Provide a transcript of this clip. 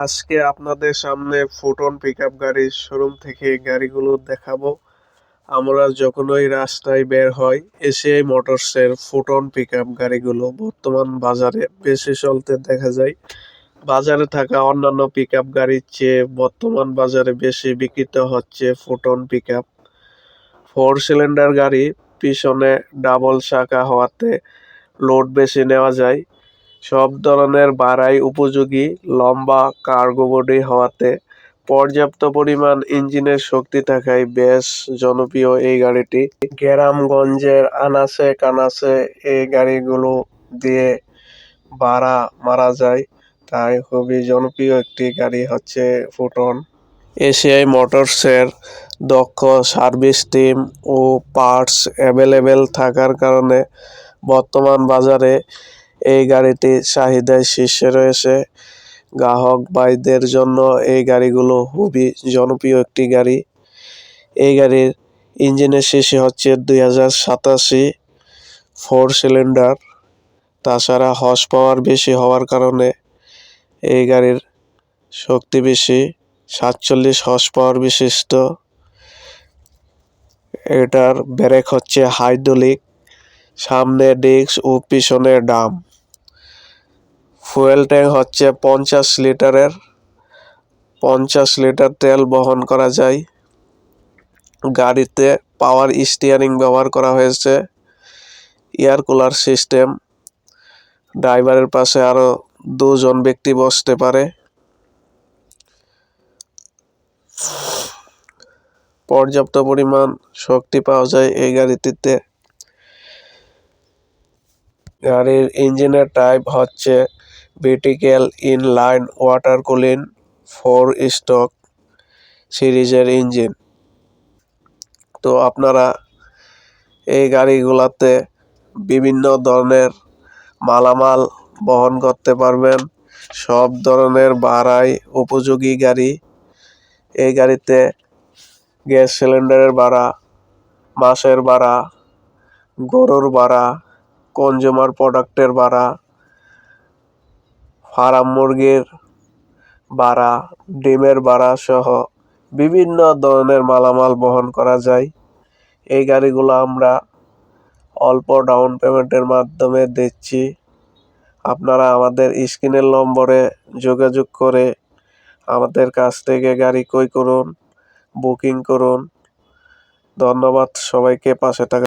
আজকে আপনাদের সামনে ফুটন পিকআপ গাড়ির শোরুম থেকে গাড়িগুলো দেখাবো। আমরা যখনই রাস্তায় বের হই, এসিআই মোটরসের ফুটন পিকআপ গাড়িগুলো বর্তমান বাজারে বেশি চলতে দেখা যায়। বাজারে থাকা অন্যান্য পিকআপ গাড়ির চেয়ে বর্তমান বাজারে বেশি বিক্রিত হচ্ছে ফুটন পিকআপ। 4 সিলিন্ডার গাড়ি, পিছনে ডাবল চাকা হওয়াতে লোড বেশি নেওয়া যায়। সব ধরনের ভাড়াই উপযোগী, লম্বা কার্গো বডি হওয়াতে পর্যাপ্ত পরিমাণ ইঞ্জিনের শক্তি থাকায় বেশ জনপ্রিয় এই গাড়িটি। গ্রামগঞ্জের আনাচে কানাচে এই গাড়িগুলো দিয়ে ভাড়া মারা যায়, তাই খুবই জনপ্রিয় একটি গাড়ি হচ্ছে ফুটন। এসিআই মোটরসের দক্ষ সার্ভিস টিম ও পার্টস অ্যাভেলেবেল থাকার কারণে বর্তমান বাজারে এই গাড়িটি চাহিদায় শীর্ষে রয়েছে। গ্রাহক ভাইদের জন্য এই গাড়িগুলো খুবই জনপ্রিয় একটি গাড়ি। এই গাড়ির ইঞ্জিনের সিসি হচ্ছে 2087, 4 সিলিন্ডার। তাছাড়া হর্স পাওয়ার বেশি হওয়ার কারণে এই গাড়ির শক্তি বেশি, 47 হর্স পাওয়ার বিশিষ্ট। এটার ব্রেক হচ্ছে হাইড্রোলিক, সামনে ডিস্ক ও পিছনে ডাম। ফুয়েল ট্যাঙ্ক হচ্ছে 50 লিটারের, 50 লিটার তেল বহন করা যায়। গাড়িতে পাওয়ার স্টিয়ারিং ব্যবহার করা হয়েছে, এয়ার কুলার সিস্টেম। ড্রাইভারের পাশে আরো 2 জন ব্যক্তি বসতে পারে। পর্যাপ্ত পরিমাণ শক্তি পাওয়া যায় এই গাড়িটিতে। গাড়ির ইঞ্জিনের টাইপ হচ্ছে vertical inline water cooling 4 stroke সিরিজের ইঞ্জিন। তো আপনারা এই গাড়িগুলাতে বিভিন্ন ধরনের মালামাল বহন করতে পারবেন। সব ধরনের ভাড়াই উপযোগী গাড়ি। এই গাড়িতে গ্যাস সিলিন্ডারের ভাড়া, মাসের ভাড়া, গরুর ভাড়া, কনজিউমার প্রোডাক্টের ভাড়া, ফার্ম মুরগির ভাড়া, ডিমের ভাড়া সহ বিভিন্ন ধরনের মালামাল বহন করা যায়। এই গাড়িগুলো আমরা অল্প ডাউন পেমেন্টের মাধ্যমে দিচ্ছি। আপনারা আমাদের স্ক্রিনের নম্বরে যোগাযোগ করে আমাদের কাছ থেকে গাড়ি ক্রয় করুন, বুকিং করুন। ধন্যবাদ সবাইকে পাশে থাকা।